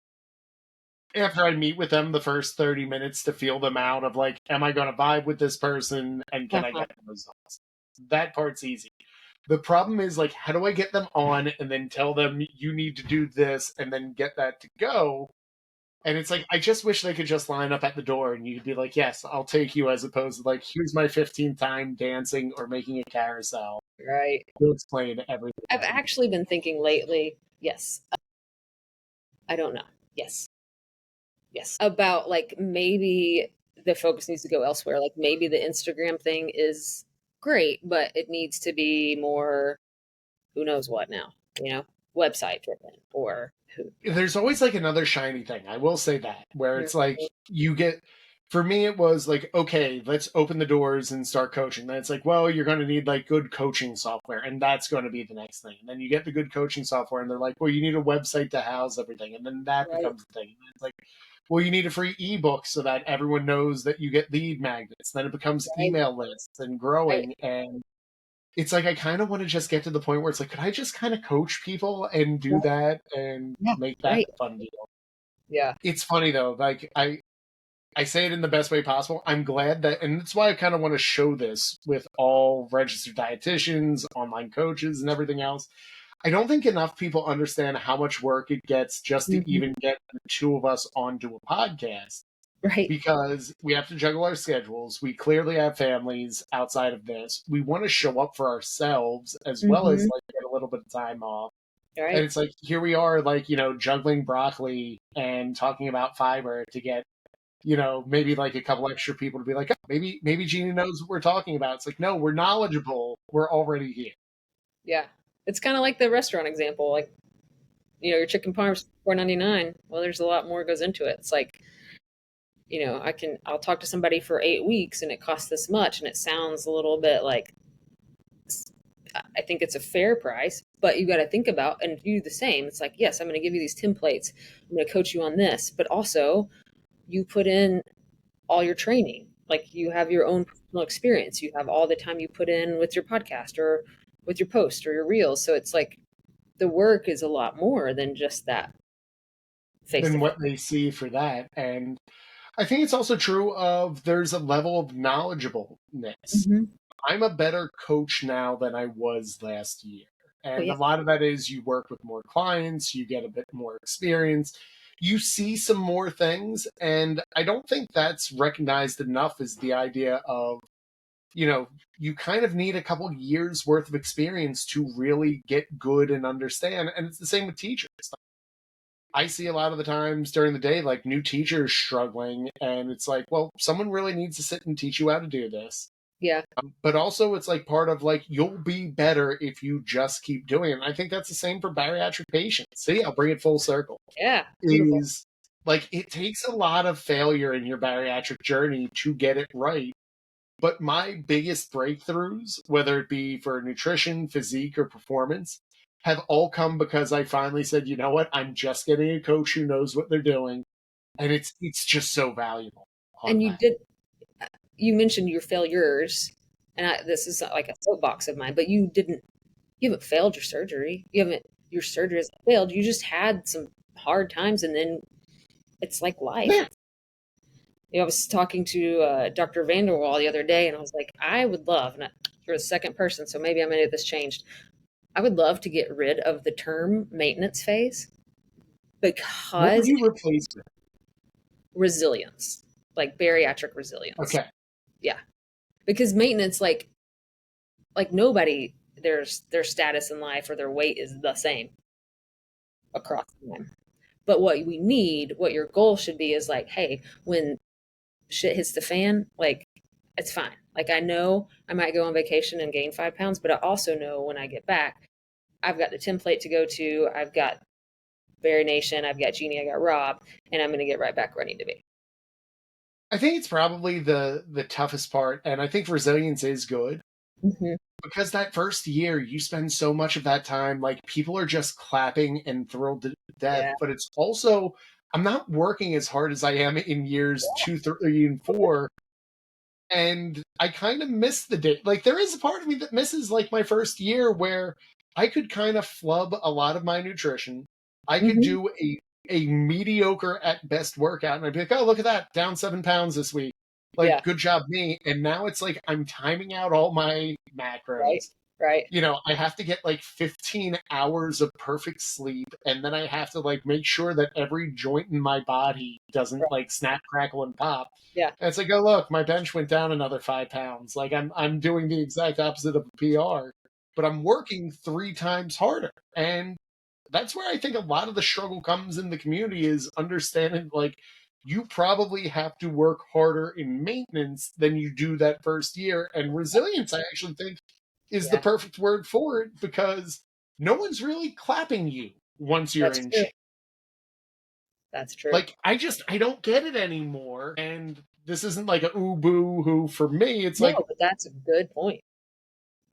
after I meet with them the first 30 minutes to feel them out of like, am I going to vibe with this person and can I Uh-huh. get the results? That part's easy. The problem is like, how do I get them on and then tell them you need to do this and then get that to go? And it's like, I just wish they could just line up at the door and you'd be like, yes, I'll take you, as opposed to like, here's my 15th time dancing or making a carousel Right. to explain everything. I've actually been thinking lately, yes, I don't know. Yes. Yes. About like maybe the focus needs to go elsewhere. Like maybe the Instagram thing is great, but it needs to be more who knows what now, website driven or who. There's always like another shiny thing. I will say that, where it's like you get, for me, it was like, okay, let's open the doors and start coaching. Then it's like, well, you're going to need like good coaching software, and that's going to be the next thing. And then you get the good coaching software, and they're like, well, you need a website to house everything. And then that Right, becomes the thing. And it's like, well, you need a free ebook so that everyone knows that you get lead magnets. Then it becomes right, email lists and right. growing. And it's like I kind of want to just get to the point where it's like, could I just kind of coach people and do Right. that and Yeah, make that right. a fun deal? Yeah. It's funny though, like I say it in the best way possible. I'm glad that, and that's why I kind of want to show this with all registered dietitians, online coaches, and everything else. I don't think enough people understand how much work it gets just to Mhm. even get the two of us onto a podcast, Right. because we have to juggle our schedules. We clearly have families outside of this. We want to show up for ourselves as well as Mhm. like get a little bit of time off. And Right. it's like here we are, like, juggling broccoli and talking about fiber to get, maybe like a couple extra people to be like, oh, maybe Jeannie knows what we're talking about. It's like, no, we're knowledgeable. We're already here. Yeah. It's kind of like the restaurant example. Like, your chicken parm's $4.99. Well, there's a lot more goes into it. It's like, I'll talk to somebody for 8 weeks and it costs this much, and it sounds a little bit like I think it's a fair price, but you got to think about and do the same. It's like, yes, I'm going to give you these templates. I'm going to coach you on this, but also you put in all your training. Like you have your own personal experience. You have all the time you put in with your podcast or with your post or your reels. So it's like the work is a lot more than just that face to Than face. what they see for that. And I think it's also true of there's a level of knowledgeableness. Mm-hmm. I'm a better coach now than I was last year. Oh And yeah, a lot of that is you work with more clients, you get a bit more experience, you see some more things. And I don't think that's recognized enough as the idea of, you kind of need a couple years worth of experience to really get good and understand. And it's the same with teachers. I see a lot of the times during the day, like new teachers struggling, and it's like, well, someone really needs to sit and teach you how to do this. yeah, But also, it's like part of like, you'll be better if you just keep doing it. And I think that's the same for bariatric patients. See, I'll bring it full circle. yeah. Beautiful. Is like, it takes a lot of failure in your bariatric journey to get it right. But my biggest breakthroughs, whether it be for nutrition, physique, or performance, have all come because I finally said, you know what, I'm just getting a coach who knows what they're doing. And it's just so valuable on And that. you mentioned your failures, and this is like a soapbox of mine, but you haven't failed your surgery. Your surgery hasn't failed. You just had some hard times, and then it's like life. Yeah. I was talking to Dr. Vanderwall the other day, and I was like, I would love, and you're the second person, so maybe I'm going to get this changed. I would love to get rid of the term maintenance phase What would because you replace it? resilience, like bariatric resilience. Okay. Yeah, because maintenance, like nobody, their status in life or their weight is the same across time. But what your goal should be is like, hey, when shit hits the fan, like it's fine. Like I know I might go on vacation and gain 5 pounds, but I also know when I get back, I've got the template to go to. I've got Barry Nation, I've got Jeannie, I got Rob, and I'm going to get right back where I need to be. I think it's probably the toughest part, and I think resilience is good Mm-hmm. because that first year you spend so much of that time like people are just clapping and thrilled to death, Yeah. but it's also I'm not working as hard as I am in years 2, 3, and 4, and I kind of miss the day. Like there is a part of me that misses like my first year where I could kind of flub a lot of my nutrition. I could Mm-hmm. do a mediocre at best workout, and I'd be like, oh, look at that, down 7 pounds this week. Like, Yeah. good job, me. And now it's like I'm timing out all my Right. macros. Right. I have to get like 15 hours of perfect sleep, and then I have to like make sure that every joint in my body doesn't Right. like snap, crackle, and pop. Yeah. And it's like, oh look, my bench went down another 5 pounds. Like I'm doing the exact opposite of a PR, but I'm working 3 times harder. And that's where I think a lot of the struggle comes in the community is understanding like you probably have to work harder in maintenance than you do that first year. And resilience, I actually think, is the Yeah, perfect word for it, because no one's really clapping you once you're that's in true. shape. That's true. Like, I don't get it anymore. And this isn't like a ooh boo hoo for me. It's No, like, but that's a good point.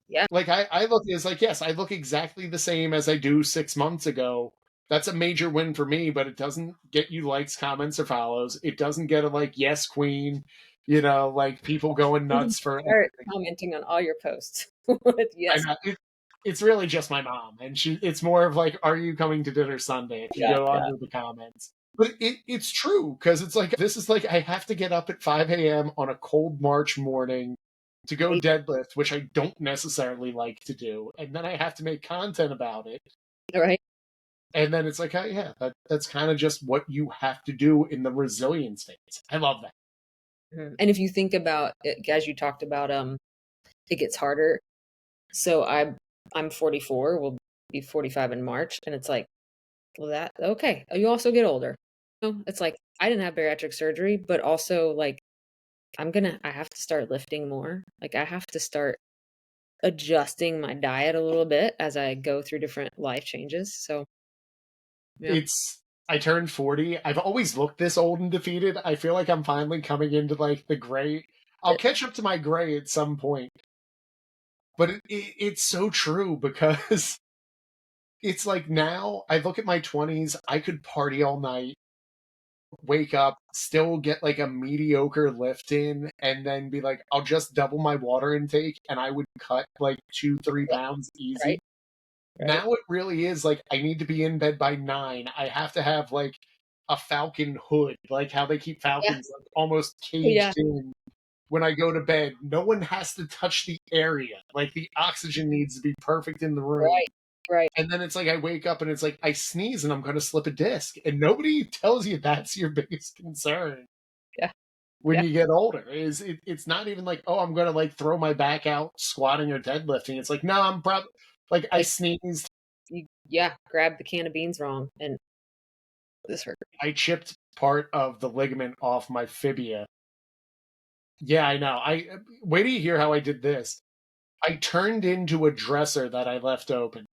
Yeah, I look, it's like, yes, I look exactly the same as I do 6 months ago. That's a major win for me, but it doesn't get you likes, comments, or follows. It doesn't get a like, yes, queen, like people going we need nuts to for start everything. commenting on all your posts with I yes. know it's really just my mom, and it's more of like, are you coming to dinner Sunday? If you Yeah, go yeah. under the comments, but it's true, because it's like, this is like, I have to get up at 5 a.m. on a cold March morning to go Right, deadlift, which I don't necessarily like to do, and then I have to make content about it, right. and then it's like, oh, yeah, that's kind of just what you have to do in the resilience phase. I love that. Mhm. And if you think about it, as you talked about, it gets harder. So I'm 44, will be 45 in March, and it's like, well, that okay. You also get older. It's like I didn't have bariatric surgery, but also like I have to start lifting more. Like I have to start adjusting my diet a little bit as I go through different life changes. So yeah, It's I turned 40. I've always looked this old and defeated. I feel like I'm finally coming into like the gray. I'll it, catch up to my gray at some point. But it's so true, because it's like, now I look at my 20s, I could party all night, wake up, still get like a mediocre lift in, and then be like, I'll just double my water intake, and I would cut like 2, 3 pounds right, easy. right. Now it really is like, I need to be in bed by 9. I have to have like a falcon hood, like how they keep Yeah, falcons like almost yeah, caged in when I go to bed. No one has to touch the area. Like, the oxygen needs to be perfect in the room. right, right. And then it's like, I wake up and it's like, I sneeze and I'm going to slip a disc. And nobody tells you that's your biggest concern Yeah, when yeah. you get older. It's not even like, oh, I'm going to like throw my back out squatting or deadlifting. It's like, no, I'm probably like, I Like sneezed, yeah, grab the can of beans wrong, and this hurt. I chipped part of the ligament off my fibia. Yeah, I know. I Wait till you hear how I did this. I turned into a dresser that I left open.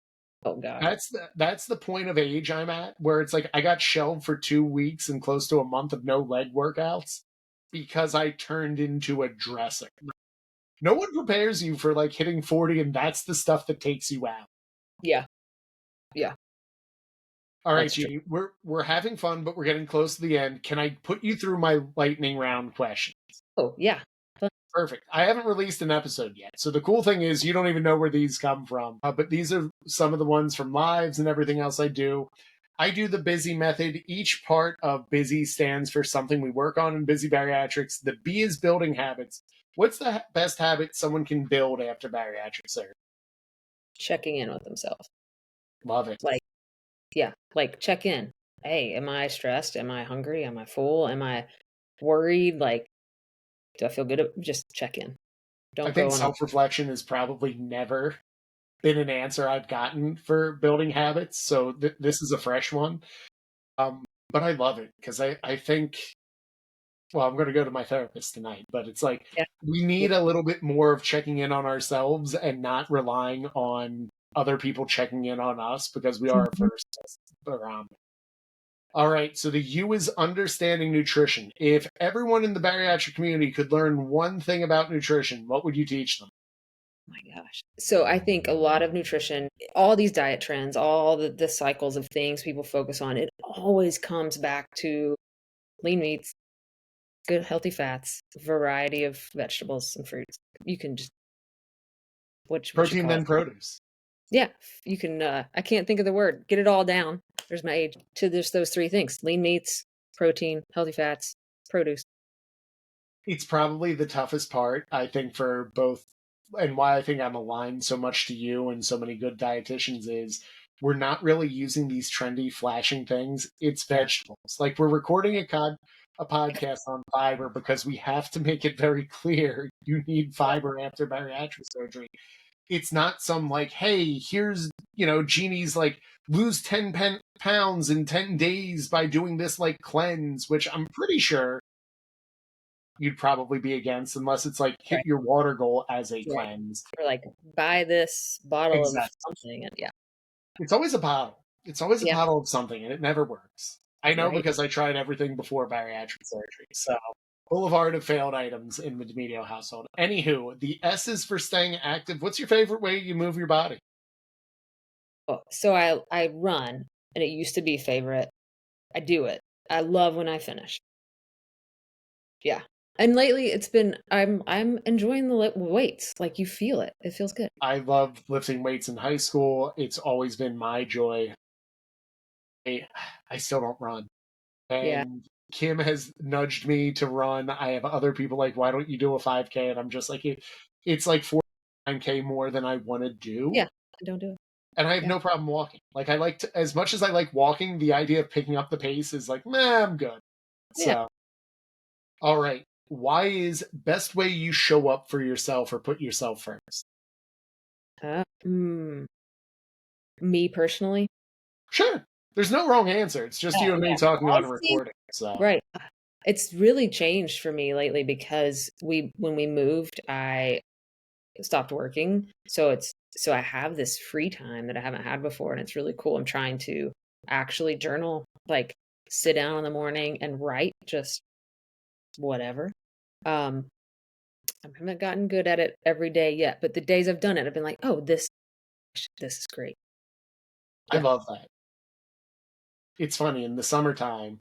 Oh gosh. That's the point of age I'm at, where it's like, I got shelved for 2 weeks and close to a month of no leg workouts because I turned into a dresser. No one prepares you for like hitting 40, and that's the stuff that takes you out. Yeah, yeah, All right, that's true. Jeannie, we're having fun, but we're getting close to the end. Can I put you through my lightning round question? Oh yeah. Perfect. I haven't released an episode yet. So the cool thing is, you don't even know where these come from. But these are some of the ones from lives and everything else I do. I do the busy method. Each part of busy stands for something we work on in busy bariatrics. The B is building habits. What's the best habit someone can build after bariatric surgery? Checking in with themselves. Love it. Like yeah, like check in. Hey, am I stressed? Am I hungry? Am I full? Am I worried? Like, do I feel good? Just check in. I Don't think go on a self reflection has probably never been an answer I've gotten for building habits. So this is a fresh one. But I love it, because I think, well, I'm going to go to my therapist tonight, but it's like, yeah, we yeah. need a little bit more of checking in on ourselves and not relying on other people checking in on us, because we are our Mhm. first barometer. All right, so the U is understanding nutrition. If everyone in the bariatric community could learn one thing about nutrition, what would you teach them? My gosh. So I think a lot of nutrition, all these diet trends, all the cycles of things people focus on, it always comes back to lean meats, good healthy fats, variety of vegetables and fruits. You can just what you Protein, call then it. produce. Yeah, you can I can't think of the word. Get it all down. There's my age. To just those three things. Lean meats, protein, healthy fats, produce. It's probably the toughest part, I think, for both, and why I think I'm aligned so much to you and so many good dietitians, is we're not really using these trendy, flashing things. It's Yeah. vegetables. Like, we're recording a podcast on fiber because we have to make it very clear you need Yeah. fiber after bariatric surgery. It's not some like, hey, here's, Jeannie's like lose 10 pounds in 10 days by doing this like cleanse, which I'm pretty sure you'd probably be against unless it's like hit Right. your water goal as a Right. cleanse. Or like buy this bottle of Exactly. something and yeah. It's always a bottle. It's always a Yeah. bottle of something, and it never works. I know Right. because I tried everything before bariatric surgery. So, boulevard of failed items in the D'Amelio household. Anywho, the S is for staying active. What's your favorite way you move your body? Oh, so I run, and it used to be favorite. I do it. I love when I finish. Yeah. And lately it's been I'm enjoying the weights. Like you feel it. It feels good. I loved lifting weights in high school. It's always been my joy. I still don't run. Yeah. And Kim has nudged me to run. I have other people like, why don't you do a 5K? And I'm just like, it's like 49K more than I want to do. Yeah. Don't do it. And I have Yeah. no problem walking. Like, I like to, as much as I like walking, the idea of picking up the pace is like, nah, I'm good. Yeah. So, all right. Why is best way you show up for yourself or put yourself first? Uh, mm, Me personally. Sure. There's no wrong answer. It's just Yeah, you and me yeah. talking I on a see. recording. So, Right. It's really changed for me lately because when we moved, I stopped working. So I have this free time that I haven't had before and it's really cool. I'm trying to actually journal, like sit down in the morning and write just whatever. Um I haven't gotten good at it every day yet, but the days I've done it, I've been like, "Oh, this is great." I Yeah. love that. It's funny in the summertime.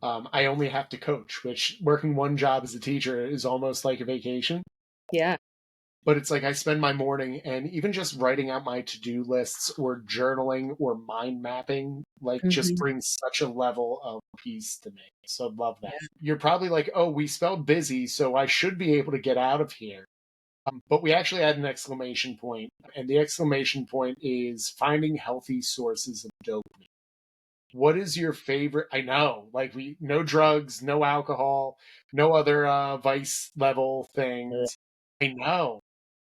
I only have to coach, which working one job as a teacher is almost like a vacation. Yeah. But it's like I spend my morning and even just writing out my to-do lists or journaling or mind mapping, like just Mhm. brings such a level of peace to me. So love that. Yeah. You're probably like, oh, we spelled busy, so I should be able to get out of here. But we actually had an exclamation point, and the exclamation point is finding healthy sources of dopamine. What is your favorite? I know, like we no drugs, no alcohol, no other vice level Ugh. things. I know.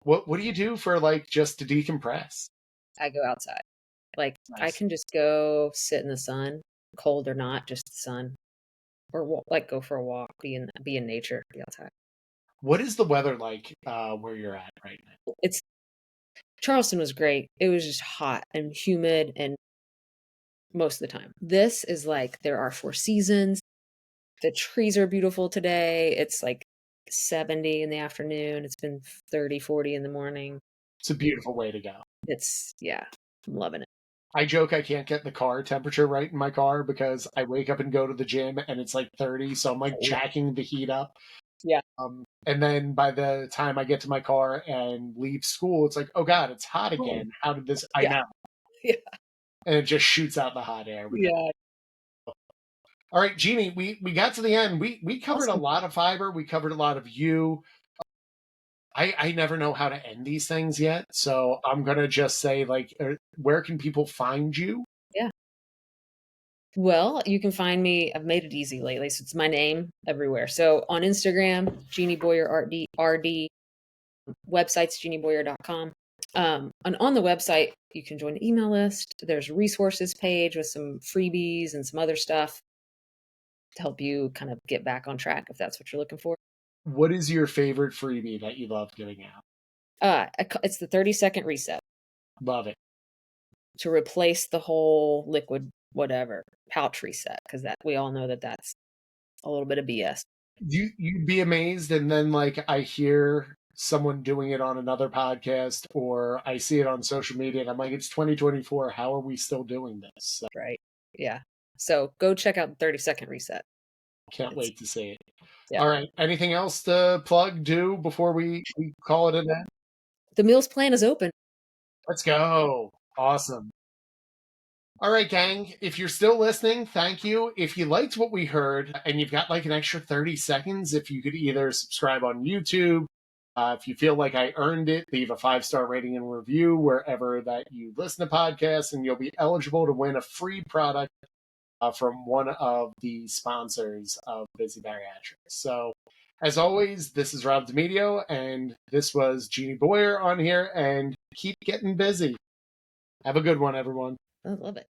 What do you do for like just to decompress? I go outside. Like I Nice. can just go sit in the sun, cold or not, just the sun, or like go for a walk, be in nature, be outside. What is the weather like where you're at right now? It's Charleston was great. It was just hot and humid and most of the time. This is like there are four seasons. The trees are beautiful today. It's like 70 in the afternoon. It's been 30, 40 in the morning. It's a beautiful way to go. Yeah, I'm loving it. I joke I can't get the car temperature right in my car because I wake up and go to the gym and it's like 30, so I'm like Cold. jacking the heat up. Yeah. And then by the time I get to my car and leave school, it's like, oh God, it's hot Cold. again. How did this? I Yeah. know. Yeah. And it just shoots out the hot air. Yeah. All right, Jeannie, we got to the end. We covered a Awesome. lot of fiber. We covered a lot of you. I never know how to end these things yet, so I'm gonna just say like, where can people find you? Yeah. Well, you can find me. I've made it easy lately, so it's my name everywhere. So on Instagram, Jeannie Boyer RD, website's jeannieboyer.com. And on the website, you can join the email list. There's a resources page with some freebies and some other stuff to help you kind of get back on track if that's what you're looking for. What is your favorite freebie that you love giving out? It's the 30-second reset Love it. to replace the whole liquid whatever pouch reset because that we all know that that's a little bit of BS. You'd be amazed, and then like I hear someone doing it on another podcast, or I see it on social media, and I'm like, it's 2024. How are we still doing this? So, Right. Yeah. So go check out the 30-second reset. can't It's wait to see it. yeah. All right. Anything else to plug, do before we call it an end? The meals plan is open. Let's go. Awesome. All right, gang. If you're still listening, thank you. If you liked what we heard and you've got like an extra 30 seconds, if you could either subscribe on YouTube, if you feel like I earned it, leave a 5-star rating and review wherever that you listen to podcasts, and you'll be eligible to win a free product from one of the sponsors of Busy Bariatrics. So, as always, this is Rob D'Amedio, and this was Jeannie Boyer on here, and keep getting busy. Have a good one, everyone. I love it.